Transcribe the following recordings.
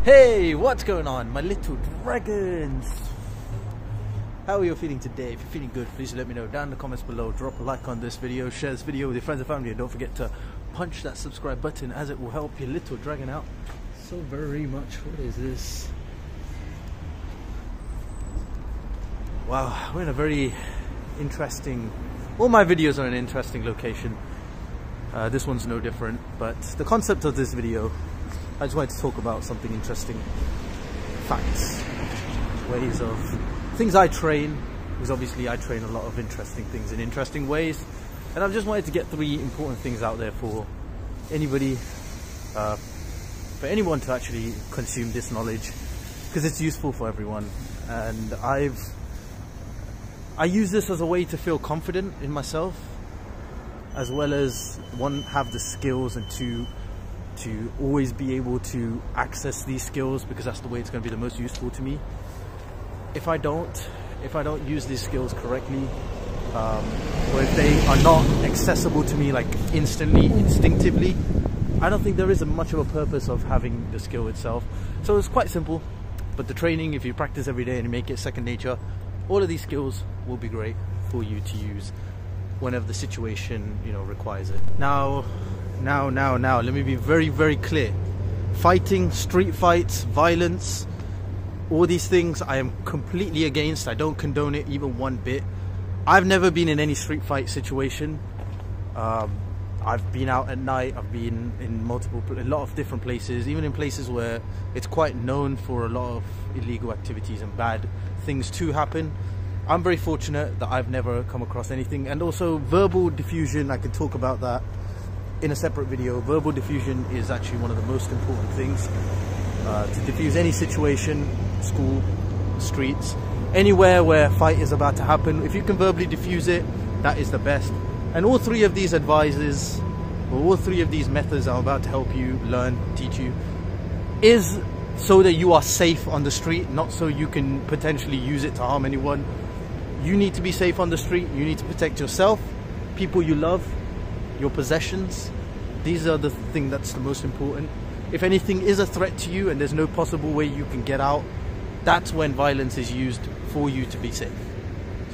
Hey, what's going on, my little dragons? How are you feeling today? If you're feeling good, please let me know down in the comments below. Drop a like on this video, share this video with your friends and family, and don't forget to punch that subscribe button, as it will help your little dragon out so very much. What is this? Wow, we're in a very interesting... all my videos are in an interesting location. This one's no different, but the concept of this video, I just wanted to talk about something interesting. Facts, ways of things I train, because obviously I train a lot of interesting things in interesting ways, and I've just wanted to get 3 important things out there for anybody, for anyone to actually consume this knowledge, because it's useful for everyone. And I use this as a way to feel confident in myself, as well as 1, have the skills, and 2, to always be able to access these skills, because that's the way it's going to be the most useful to me. If I don't use these skills correctly, or if they are not accessible to me like instantly, instinctively, I don't think there is much of a purpose of having the skill itself. So it's quite simple, but the training, if you practice every day and you make it second nature, all of these skills will be great for you to use whenever the situation, you know, requires it. Now, let me be very, very clear. Fighting, street fights, violence, all these things I am completely against. I don't condone it even one bit. I've never been in any street fight situation. I've been out at night, I've been in a lot of different places, even in places where it's quite known for a lot of illegal activities and bad things to happen. I'm very fortunate that I've never come across anything. And also verbal diffusion, I can talk about that in a separate video. Verbal diffusion is actually one of the most important things to diffuse any situation, school, streets, anywhere where a fight is about to happen. If you can verbally diffuse it, that is the best. And all 3 of these advices, or all 3 of these methods I'm about to help you learn, teach you, is so that you are safe on the street, not so you can potentially use it to harm anyone. You need to be safe on the street. You need to protect yourself, people you love, your possessions. These are the thing that's the most important. If anything is a threat to you and there's no possible way you can get out, that's when violence is used for you to be safe.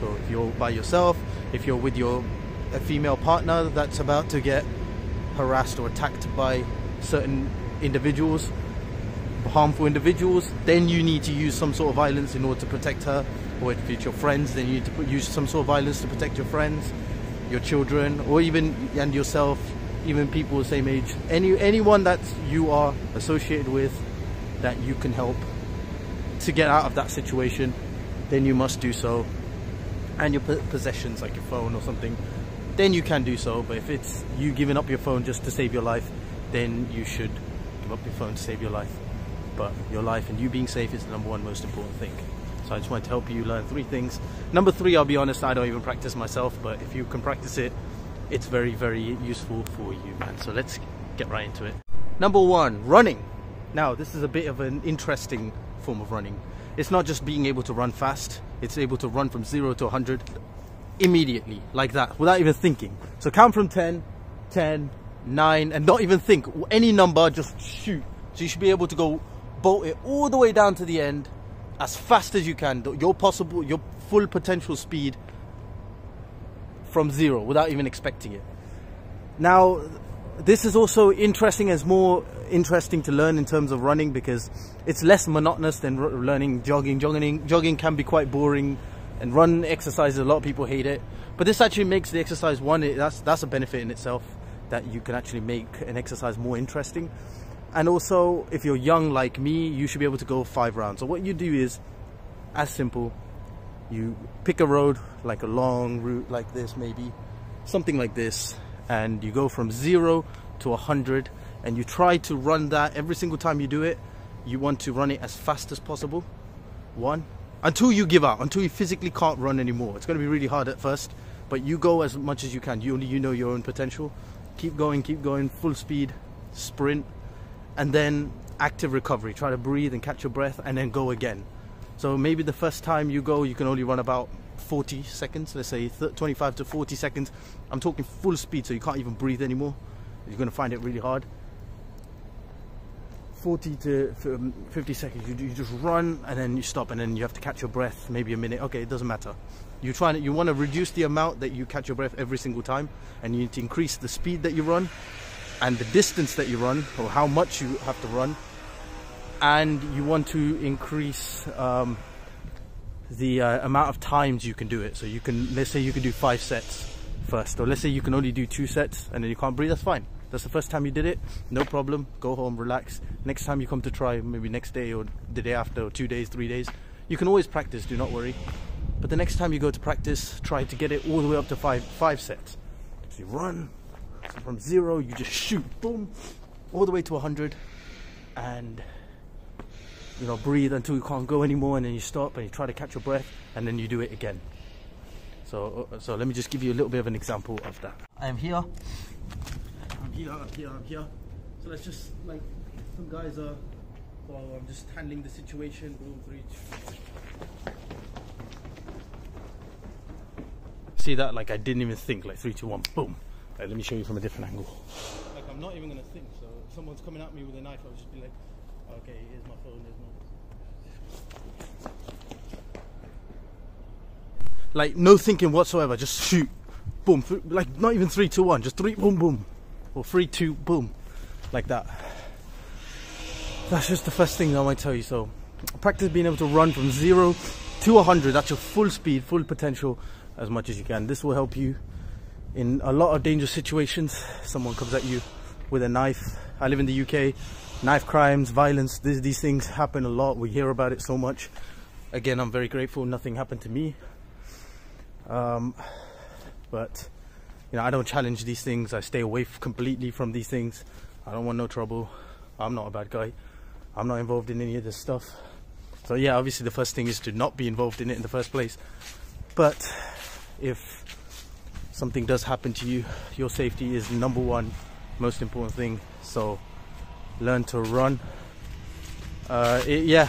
So if you're by yourself, if you're with a female partner that's about to get harassed or attacked by certain individuals, harmful individuals, then you need to use some sort of violence in order to protect her. Or if it's your friends, then you need to use some sort of violence to protect your friends, your children, or even and yourself, even people the same age, anyone that you are associated with that you can help to get out of that situation, then you must do so. And your possessions, like your phone or something, then you can do so. But if it's you giving up your phone just to save your life, then you should give up your phone to save your life. But your life and you being safe is the #1 most important thing. So I just wanted to help you learn 3 things. Number 3, I'll be honest, I don't even practice myself, but if you can practice it, it's very, very useful for you, man. So let's get right into it. Number 1, running. Now, this is a bit of an interesting form of running. It's not just being able to run fast, it's able to run from 0 to 100 immediately, like that, without even thinking. So count from 10, 10, 9, and not even think. Any number, just shoot. So you should be able to go bolt it all the way down to the end as fast as you can, your full potential speed from 0 without even expecting it. Now, this is also interesting, as more interesting to learn in terms of running, because it's less monotonous than learning jogging. Jogging can be quite boring, and run exercises, a lot of people hate it. But this actually makes the exercise, that's a benefit in itself, that you can actually make an exercise more interesting. And also, if you're young like me, you should be able to go 5 rounds. So what you do is, as simple, you pick a road, like a long route like this maybe, something like this, and you go from 0 to 100, and you try to run that every single time you do it. You want to run it as fast as possible, until you give up, until you physically can't run anymore. It's going to be really hard at first, but you go as much as you can. You know your own potential. Keep going, full speed, sprint. And then active recovery, try to breathe and catch your breath, and then go again. So maybe the first time you go, you can only run about 40 seconds, let's say 25 to 40 seconds. I'm talking full speed, so you can't even breathe anymore. You're going to find it really hard. 40 to 50 seconds. You just run and then you stop, and then you have to catch your breath, maybe a minute. Okay, it doesn't matter. You want to reduce the amount that you catch your breath every single time, and you need to increase the speed that you run and the distance that you run, or how much you have to run, and you want to increase the amount of times you can do it. So you can, let's say you can do 5 sets first, or let's say you can only do 2 sets and then you can't breathe. That's fine. That's the first time you did it, no problem. Go home, relax. Next time you come to try, maybe next day or the day after, or 2 days, 3 days, you can always practice, do not worry. But the next time you go to practice, try to get it all the way up to five sets. So you run from 0, you just shoot, boom, all the way to 100, and you know, breathe until you can't go anymore, and then you stop and you try to catch your breath, and then you do it again. So let me just give you a little bit of an example of that. I am here. I'm here. So let's just, like, some guys are, well, I'm just handling the situation. Boom, 3, 2. See that? Like, I didn't even think. Like 3, 2, 1, boom. Like, let me show you from a different angle. Like, I'm not even gonna think. So if someone's coming at me with a knife, I'll just be like, okay, here's my phone, here's my... Like, no thinking whatsoever, just shoot, boom, like not even 3, 2, 1, just 3, boom, boom, or 3, 2, boom, like that. That's just the first thing I might tell you. So practice being able to run from 0 to 100, that's your full speed, full potential, as much as you can. This will help you in a lot of dangerous situations. Someone comes at you with a knife. I live in the UK. Knife crimes, violence, these things happen a lot. We hear about it so much. Again, I'm very grateful nothing happened to me. But you know, I don't challenge these things. I stay away completely from these things. I don't want no trouble. I'm not a bad guy. I'm not involved in any of this stuff. So yeah, obviously the first thing is to not be involved in it in the first place. But if something does happen to you, your safety is #1 most important thing. So learn to run. Yeah,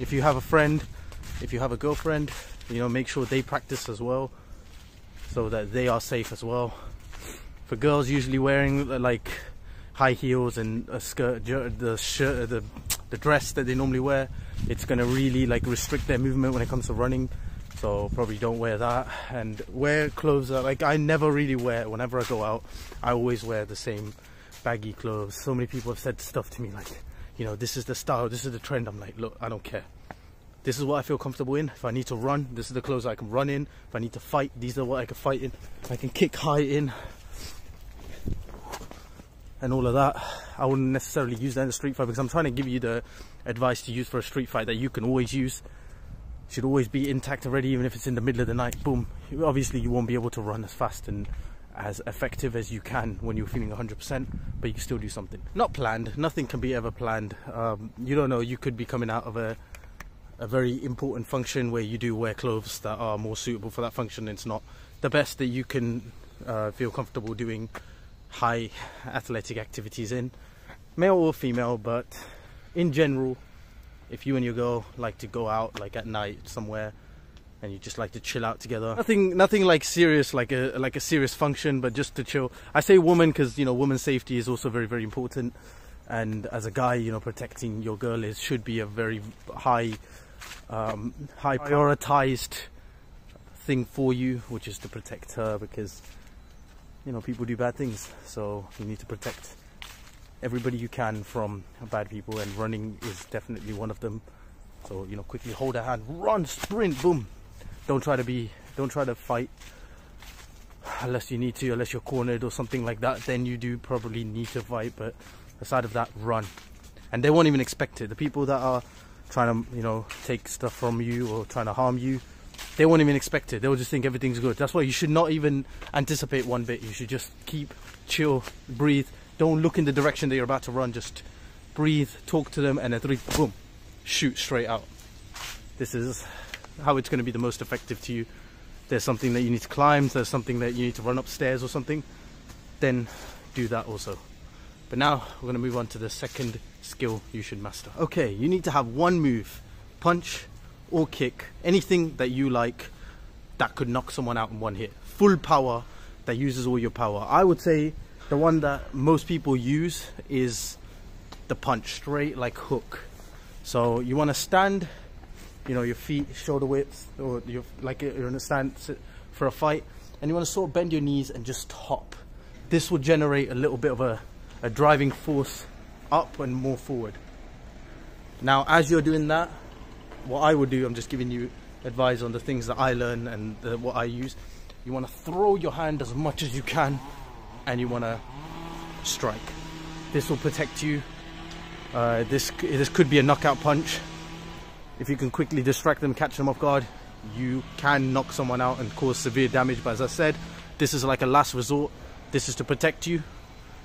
if you have a friend, if you have a girlfriend, you know, make sure they practice as well, so that they are safe as well. For girls, usually wearing like high heels and a skirt, the dress that they normally wear, it's gonna really like restrict their movement when it comes to running. So probably don't wear that, and wear clothes that, like, I never really wear, whenever I go out, I always wear the same baggy clothes. So many people have said stuff to me like, you know, this is the style, this is the trend. I'm like, look, I don't care. This is what I feel comfortable in. If I need to run, this is the clothes I can run in. If I need to fight, these are what I can fight in. I can kick high in, and all of that. I wouldn't necessarily use that in a street fight, because I'm trying to give you the advice to use for a street fight that you can always use. Should always be intact already, even if it's in the middle of the night. Boom. Obviously you won't be able to run as fast and as effective as you can when you're feeling 100%, but you can still do something. Not planned. Nothing can be ever planned. You don't know, you could be coming out of a very important function where you do wear clothes that are more suitable for that function. It's not the best that you can feel comfortable doing high athletic activities in, male or female. But in general, if you and your girl like to go out like at night somewhere, and you just like to chill out together, nothing like serious, like a serious function, but just to chill. I say woman because, you know, women's safety is also very, very important, and as a guy, you know, protecting your girl should be a very high prioritized thing for you, which is to protect her, because, you know, people do bad things, so you need to protect everybody you can from bad people, and running is definitely one of them. So, you know, quickly hold her hand, run, sprint, boom. Don't try to fight unless you need to, unless you're cornered or something like that. Then you do probably need to fight, but aside of that, run. And they won't even expect it. The people that are trying to, you know, take stuff from you or trying to harm you, they won't even expect it. They'll just think everything's good. That's why you should not even anticipate one bit. You should just keep chill, breathe. Don't look in the direction that you're about to run. Just breathe, talk to them, and then 3, boom, shoot straight out. This is how it's going to be the most effective to you. There's something that you need to climb, there's something that you need to run upstairs or something, then do that also. But now we're going to move on to the second skill you should master. Okay, you need to have one move, punch or kick, anything that you like that could knock someone out in one hit. Full power that uses all your power. I would say the one that most people use is the punch, straight like hook. So you want to stand, you know, your feet shoulder width, or you're in a stand for a fight, and you want to sort of bend your knees and just hop. This will generate a little bit of a driving force up and more forward. Now, as you're doing that, what I would do, I'm just giving you advice on the things that I learn and what I use. You want to throw your hand as much as you can, and you want to strike. This will protect you. This could be a knockout punch. If you can quickly distract them, catch them off guard, you can knock someone out and cause severe damage. But as I said, this is like a last resort. This is to protect you.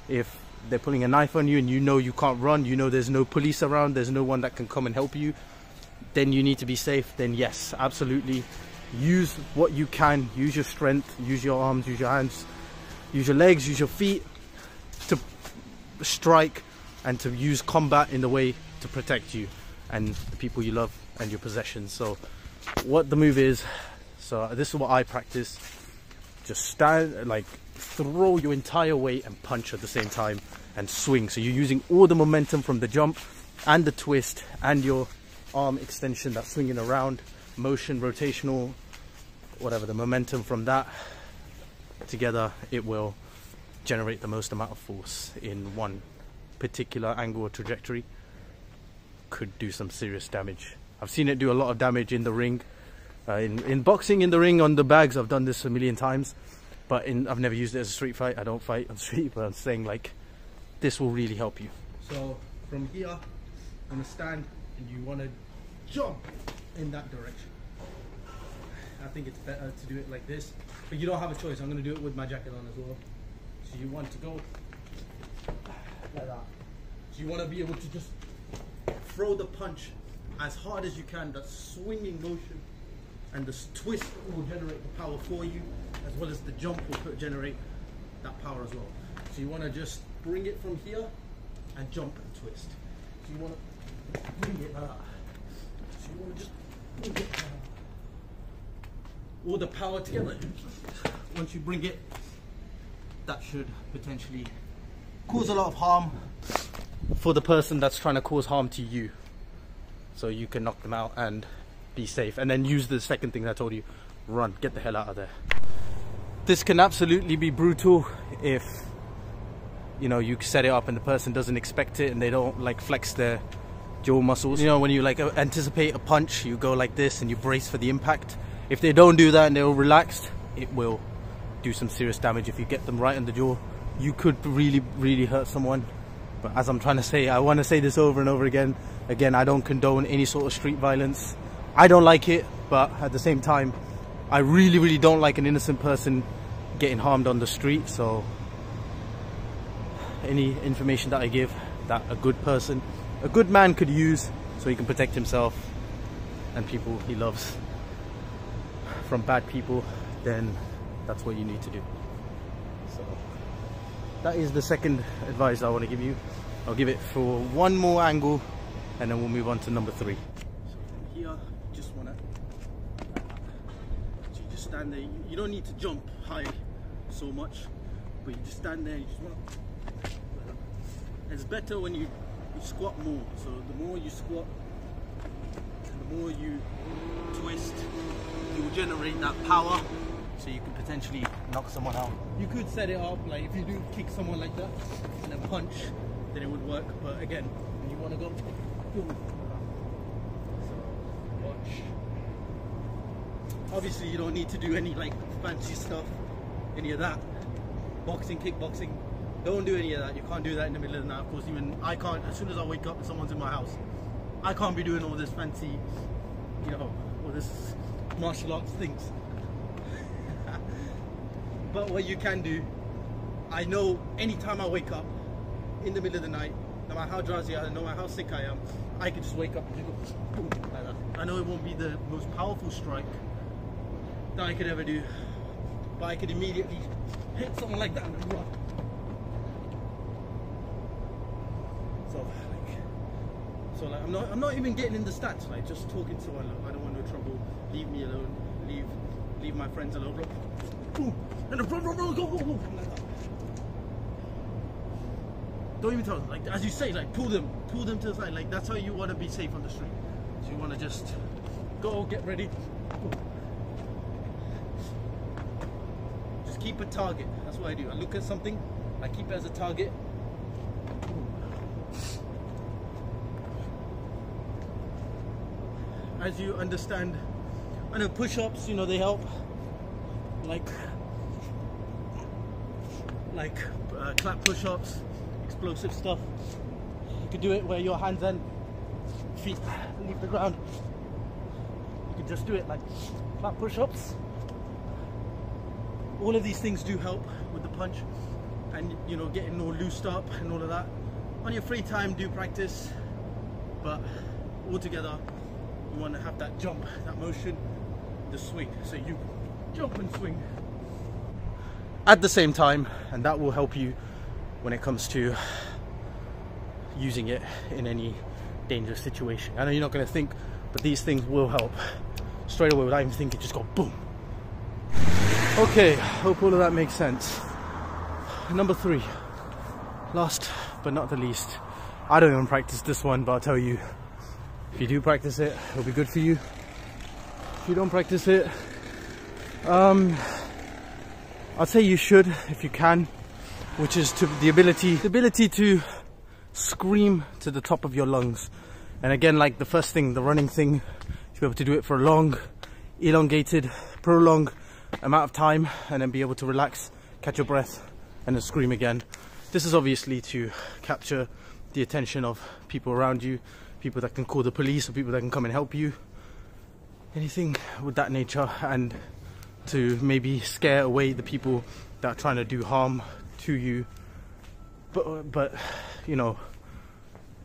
If they're pulling a knife on you and you know you can't run, you know there's no police around, there's no one that can come and help you, then you need to be safe. Then yes, absolutely, use what you can. Use your strength, use your arms, use your hands, use your legs, use your feet to strike, and to use combat in the way to protect you and the people you love and your possessions. So what the move is, so this is what I practice. Just stand, like throw your entire weight and punch at the same time and swing. So you're using all the momentum from the jump and the twist and your arm extension, that swinging around motion, rotational, whatever, the momentum from that together, it will generate the most amount of force in one particular angle or trajectory. Could do some serious damage. I've seen it do a lot of damage in the ring. In boxing, in the ring, on the bags, I've done this a million times, but I've never used it as a street fight. I don't fight on street, but I'm saying like this will really help you. So from here, I'm gonna stand, and you want to jump in that direction. I think it's better to do it like this, but you don't have a choice. I'm gonna do it with my jacket on as well. So you want to go like that. So you want to be able to just throw the punch as hard as you can, that swinging motion, and this twist will generate the power for you, as well as the jump will generate that power as well. So you want to just bring it from here and jump and twist. So you want to bring it like that. So you want to just bring it like that. All the power together. Once you bring it, that should potentially cause a lot of harm for the person that's trying to cause harm to you. So you can knock them out and be safe, and then use the second thing that I told you, run, get the hell out of there. This can absolutely be brutal if, you know, you set it up and the person doesn't expect it and they don't like flex their jaw muscles. You know, when you like anticipate a punch, you go like this and you brace for the impact. If they don't do that and they're all relaxed, it will do some serious damage. If you get them right on the jaw, you could really hurt someone. But as I'm trying to say, I want to say this over and over again, I don't condone any sort of street violence. I don't like it, but at the same time, I really don't like an innocent person getting harmed on the street. So any information that I give that a good person, a good man could use so he can protect himself and people he loves from bad people, then that's what you need to do. So that is the second advice I want to give you. I'll give it for one more angle and then we'll move on to number 3. So from here, you just want to, so you just stand there. You don't need to jump high so much, but you just stand there and you just want to, it's better when you squat more. So the more you squat and the more you twist, you will generate that power, so you can potentially knock someone out. You could set it up like if you do kick someone like that and then punch, then it would work. But again, when you want to go, boom. So watch. Obviously, you don't need to do any like fancy stuff, any of that. Boxing, kickboxing, don't do any of that. You can't do that in the middle of the night. Of course, even I can't. As soon as I wake up and someone's in my house, I can't be doing all this fancy, you know, all this martial arts things. But what you can do, I know anytime I wake up in the middle of the night, no matter how drowsy I am, no matter how sick I am, I can just wake up and just go boom, like that. I know it won't be the most powerful strike that I could ever do, but I could immediately hit someone like that and then run. So I'm not even getting in the stats, like just talking to someone, like, I don't want no trouble, leave me alone, leave my friends alone. Boom, and then run, go, like that. Don't even tell them. Like as you say, like pull them to the side. Like that's how you want to be safe on the street. So you want to just go, get ready. Just keep a target. That's what I do. I look at something, I keep it as a target. As you understand, I know push-ups, you know, they help. Like clap push-ups, explosive stuff. You can do it where your hands and feet leave the ground. You can just do it like clap push-ups. All of these things do help with the punch and, you know, getting all loosed up and all of that. On your free time, do practice, but altogether you want to have that jump, that motion, the swing. So you jump and swing at the same time, and that will help you when it comes to using it in any dangerous situation. I know you're not going to think, but these things will help straight away without even thinking. Just go boom. Okay, hope all of that makes sense. Number 3, last but not the least. I don't even practice this one, but I'll tell you, if you do practice it, it'll be good for you. If you don't practice it, I'd say you should if you can, which is to the ability to scream to the top of your lungs. And again, like the first thing, the running thing, to be able to do it for a long, elongated, prolonged amount of time, and then be able to relax, catch your breath, and then scream again. This is obviously to capture the attention of people around you, people that can call the police, or people that can come and help you, anything with that nature, and to maybe scare away the people that are trying to do harm to you. But you know,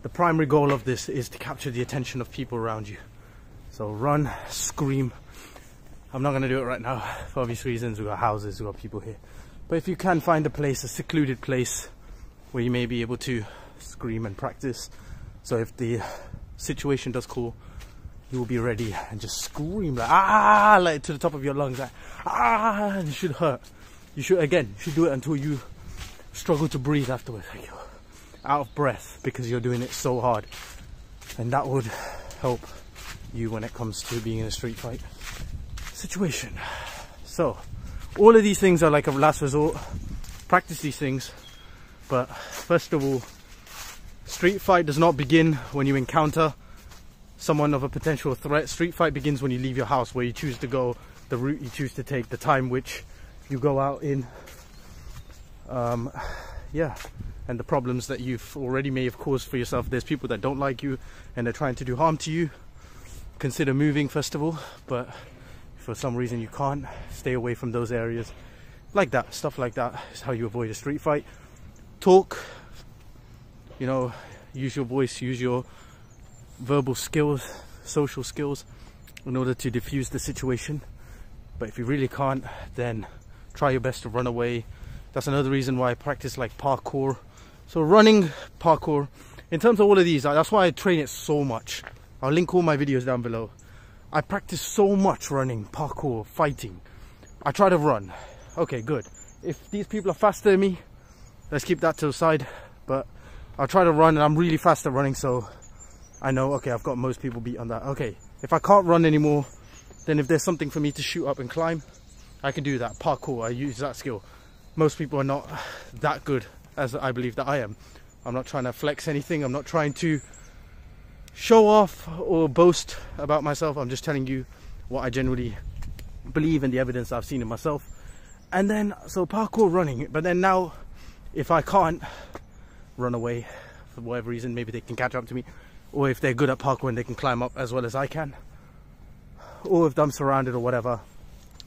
the primary goal of this is to capture the attention of people around you. So run, scream. I'm not going to do it right now for obvious reasons. We've got houses, we've got people here. But if you can find a place, a secluded place, where you may be able to scream and practice, so if the situation does call, you will be ready and just scream like ah, like to the top of your lungs, like ah, and it should hurt. You should do it until you struggle to breathe afterwards, like you're out of breath because you're doing it so hard, and that would help you when it comes to being in a street fight situation. So all of these things are like a last resort. Practice these things, but first of all, street fight does not begin when you encounter someone of a potential threat. Street fight begins when you leave your house, where you choose to go, the route you choose to take, the time which you go out in, yeah, and the problems that you've already may have caused for yourself. There's people that don't like you and they're trying to do harm to you. Consider moving first of all, but for some reason you can't, stay away from those areas. Like that, stuff like that is how you avoid a street fight. Talk, you know, use your voice, use your verbal skills, social skills, in order to diffuse the situation. But if you really can't, then try your best to run away. That's another reason why I practice like parkour. So running, parkour, in terms of all of these, that's why I train it so much. I'll link all my videos down below. I practice so much running, parkour, fighting. I try to run. Okay, good. If these people are faster than me, let's keep that to the side. But I'll try to run, and I'm really fast at running, so I know, okay, I've got most people beat on that. Okay, if I can't run anymore, then if there's something for me to shoot up and climb, I can do that. Parkour, I use that skill. Most people are not that good as I believe that I am. I'm not trying to flex anything. I'm not trying to show off or boast about myself. I'm just telling you what I generally believe and the evidence I've seen in myself. And then, so parkour, running. But then now, if I can't run away for whatever reason, maybe they can catch up to me. Or if they're good at parkour and they can climb up as well as I can. Or if I'm surrounded or whatever,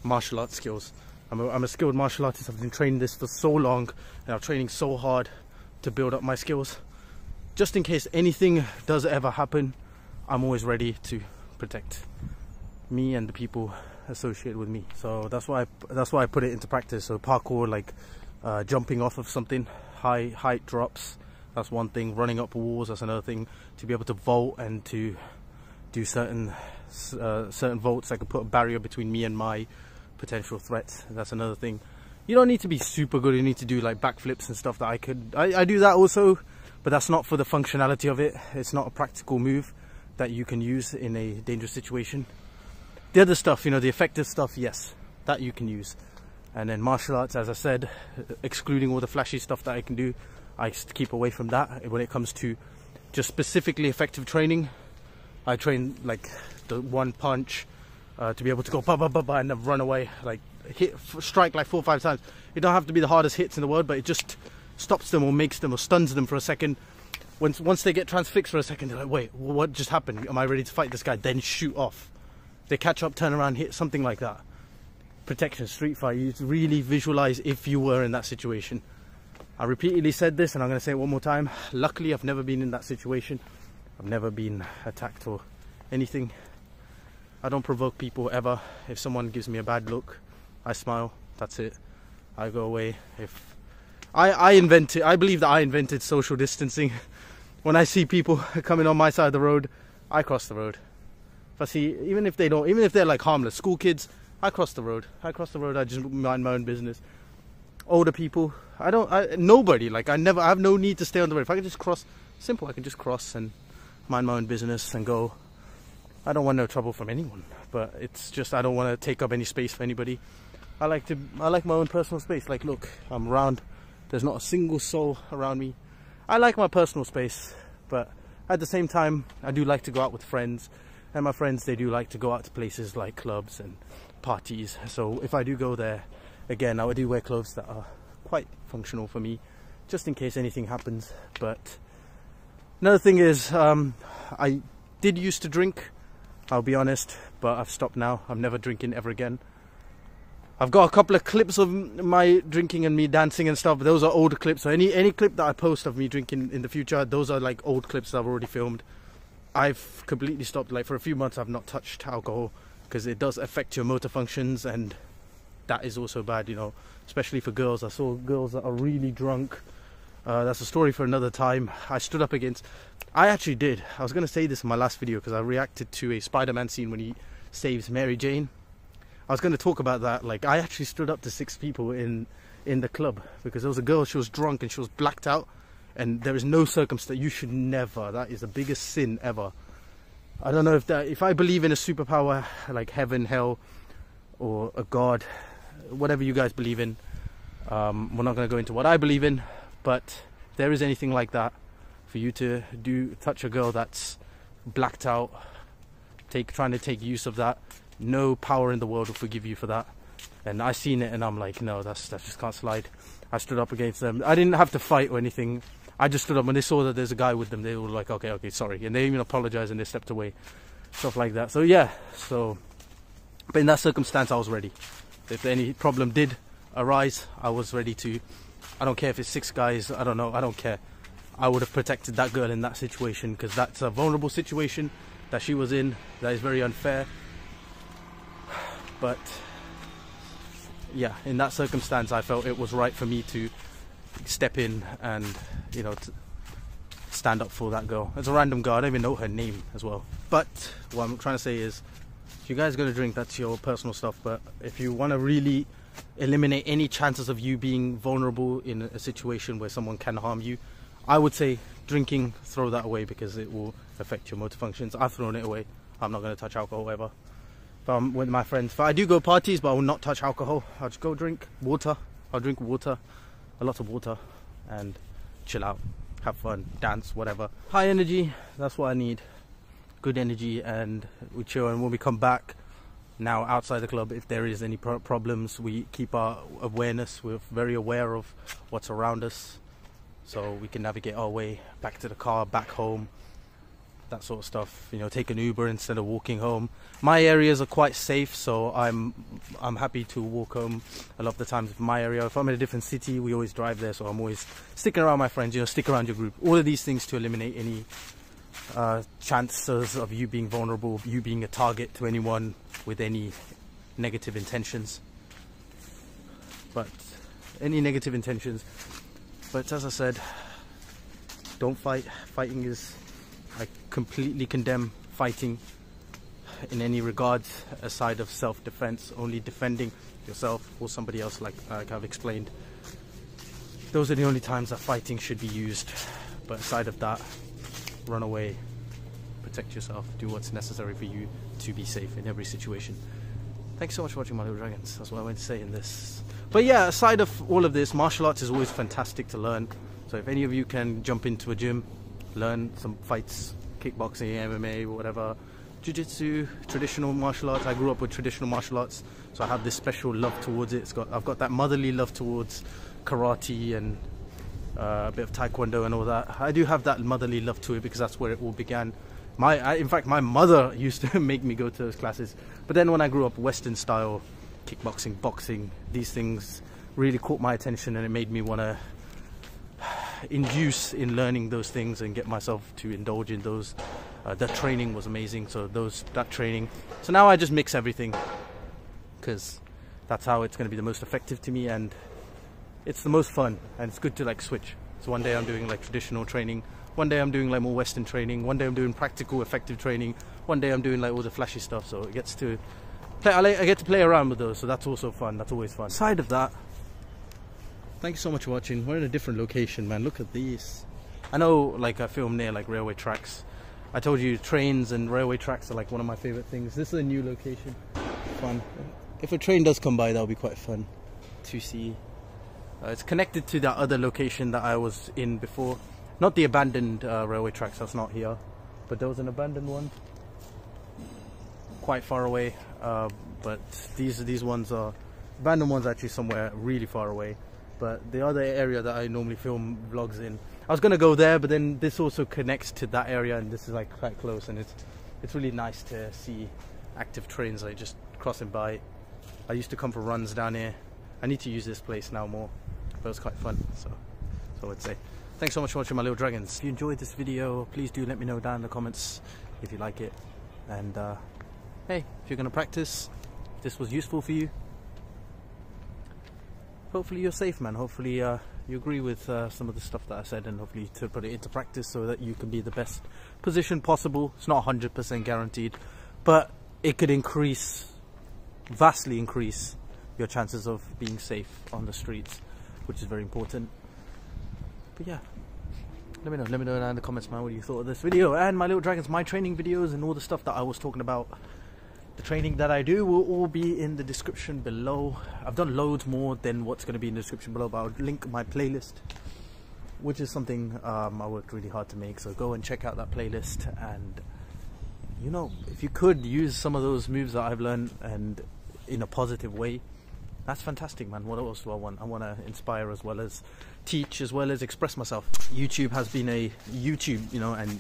martial arts skills. I'm a skilled martial artist. I've been training this for so long, and I'm training so hard to build up my skills. Just in case anything does ever happen, I'm always ready to protect me and the people associated with me. So that's why I put it into practice. So parkour, like jumping off of something, high height drops, that's one thing. Running up walls, that's another thing. To be able to vault and to do certain vaults, I could put a barrier between me and my potential threats. That's another thing. You don't need to be super good. You need to do like backflips and stuff that I do that also, but that's not for the functionality of it. It's not a practical move that you can use in a dangerous situation. The other stuff, you know, the effective stuff, yes, that you can use. And then martial arts, as I said, excluding all the flashy stuff that I can do, I keep away from that. When it comes to just specifically effective training, I train like the one punch to be able to go ba ba ba ba and then run away, like strike like 4 or 5 times. It don't have to be the hardest hits in the world, but it just stops them or makes them or stuns them for a second. Once they get transfixed for a second, they're like, wait, what just happened? Am I ready to fight this guy? Then shoot off. They catch up, turn around, hit, something like that. Protection, street fight, you really visualize if you were in that situation. I repeatedly said this and I'm going to say it one more time. Luckily, I've never been in that situation. I've never been attacked or anything. I don't provoke people ever. If someone gives me a bad look, I smile, that's it. I go away. If I believe that I invented social distancing. When I see people coming on my side of the road, I cross the road. If I see, even if they're like harmless school kids, I cross the road. I just mind my own business. Older people, nobody, like I have no need to stay on the road. If I can just cross, simple, I can just cross and mind my own business and go. I don't want no trouble from anyone, but it's just, I don't want to take up any space for anybody. I like my own personal space. Like, look, I'm around, there's not a single soul around me. I like my personal space, but at the same time, I do like to go out with friends. And my friends, they do like to go out to places like clubs and parties. So if I do go there, again, I do wear clothes that are quite functional for me, just in case anything happens. But another thing is, I did used to drink, I'll be honest, but I've stopped now. I'm never drinking ever again. I've got a couple of clips of my drinking and me dancing and stuff, but those are old clips. So any clip that I post of me drinking in the future, those are like old clips that I've already filmed. I've completely stopped. Like for a few months I've not touched alcohol because it does affect your motor functions, and that is also bad, you know, especially for girls. I saw girls that are really drunk. That's a story for another time. I stood up against, I actually did, I was going to say this in my last video because I reacted to a Spider-Man scene when he saves Mary Jane. I was going to talk about that. Like, I actually stood up to 6 people in the club because there was a girl, she was drunk and she was blacked out, and there is no circumstance, you should never, that is the biggest sin ever. I don't know if I believe in a superpower like heaven, hell, or a god, whatever you guys believe in. We're not going to go into what I believe in, but if there is anything like that, for you to touch a girl that's blacked out, trying to take use of that, no power in the world will forgive you for that. And I seen it and I'm like, no, that just can't slide. I stood up against them. I didn't have to fight or anything. I just stood up. When they saw that there's a guy with them, they were like, okay, sorry. And they even apologized and they stepped away. Stuff like that. So yeah, but in that circumstance, I was ready. If any problem did arise, I was ready to, I don't care if it's 6 guys, I don't know, I don't care. I would have protected that girl in that situation because that's a vulnerable situation that she was in. That is very unfair. But yeah, in that circumstance, I felt it was right for me to step in and, you know, to stand up for that girl. It's a random girl, I don't even know her name as well. But what I'm trying to say is, if you guys are going to drink, that's your personal stuff. But if you want to really eliminate any chances of you being vulnerable in a situation where someone can harm you, I would say drinking, throw that away because it will affect your motor functions. I've thrown it away. I'm not going to touch alcohol ever. If I'm with my friends, I do go parties, but I will not touch alcohol. I'll just go drink water. I'll drink water, a lot of water, and chill out, have fun, dance, whatever. High energy, that's what I need. Good energy, and we chill. And when we come back, now outside the club, if there is any problems, we keep our awareness. We're very aware of what's around us, so we can navigate our way back to the car, back home. That sort of stuff, you know, take an Uber instead of walking home. My areas are quite safe, so I'm happy to walk home a lot of the times from my area. If I'm in a different city, we always drive there, so I'm always sticking around my friends, you know, stick around your group. All of these things to eliminate any chances of you being vulnerable, of you being a target to anyone with any negative intentions. But any negative intentions. But as I said, don't fight. Fighting is, I completely condemn fighting in any regards aside of self-defense. Only defending yourself or somebody else, like I've explained. Those are the only times that fighting should be used. But aside of that, run away, protect yourself, do what's necessary for you to be safe in every situation. Thanks so much for watching My Little Dragons. That's what I want to say in this. But yeah, aside of all of this, martial arts is always fantastic to learn. So if any of you can jump into a gym, learn some fights, kickboxing, MMA, whatever, jiu-jitsu, traditional martial arts. I grew up with traditional martial arts, so I have this special love towards it. I've got that motherly love towards karate and a bit of taekwondo and all that. I do have that motherly love to it because that's where it all began. In fact, my mother used to make me go to those classes. But then when I grew up, Western style kickboxing, boxing, these things really caught my attention, and it made me want to induce in learning those things and get myself to indulge in those. The training was amazing, so that training. So now I just mix everything because that's how it's going to be the most effective to me, and it's the most fun, and it's good to like switch. So one day I'm doing like traditional training, one day I'm doing like more Western training, one day I'm doing practical effective training, one day I'm doing like all the flashy stuff. So it gets to play, I get to play around with those, so that's also fun. That's always fun. Aside of that, thank you so much for watching. We're in a different location, man. Look at these. I know, like, I film near like railway tracks. I told you trains and railway tracks are like one of my favorite things. This is a new location. Fun. If a train does come by, that'll be quite fun to see. It's connected to that other location that I was in before. Not the abandoned railway tracks, that's not here. But there was an abandoned one quite far away. But these ones are abandoned ones actually somewhere really far away. But the other area that I normally film vlogs in, I was gonna go there, but then this also connects to that area, and this is like quite close, and it's really nice to see active trains like just crossing by. I used to come for runs down here. I need to use this place now more, but it was quite fun. So that's all I'd say. Thanks so much for watching My Little Dragons. If you enjoyed this video, please do let me know down in the comments if you like it. And hey, if you're gonna practice, if this was useful for you, hopefully you're safe, man. Hopefully you agree with some of the stuff that I said, and hopefully to put it into practice so that you can be the best position possible. It's not 100% guaranteed, but it could vastly increase your chances of being safe on the streets, which is very important. But yeah, let me know down in the comments, man, what you thought of this video and My Little Dragons, my training videos, and all the stuff that I was talking about. The training that I do will all be in the description below. I've done loads more than what's going to be in the description below, but I'll link my playlist, which is something I worked really hard to make. So go and check out that playlist, and you know, if you could use some of those moves that I've learned and in a positive way, that's fantastic, man. What else do I want? I want to inspire as well as teach, as well as express myself. YouTube has been and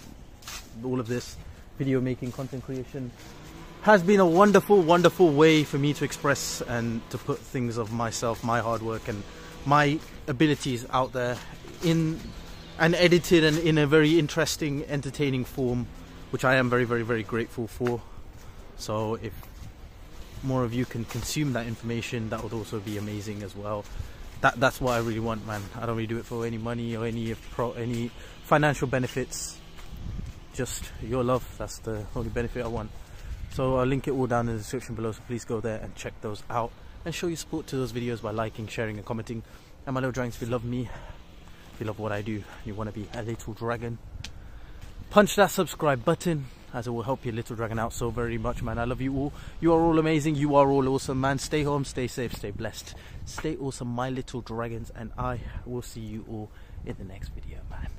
all of this video making, content creation has been a wonderful way for me to express and to put things of myself, my hard work and my abilities out there and edited and in a very interesting, entertaining form, which I am very grateful for. So if more of you can consume that information, that would also be amazing as well. That's what I really want, man. I don't really do it for any money or any financial benefits. Just your love. That's the only benefit I want. So I'll link it all down in the description below, so please go there and check those out and show your support to those videos by liking, sharing and commenting. And My Little Dragons, if you love me, if you love what I do, you want to be a little dragon, punch that subscribe button, as it will help your little dragon out so very much, man. I love you all. You are all amazing. You are all awesome, man. Stay home, stay safe, stay blessed, stay awesome, my little dragons, and I will see you all in the next video, man.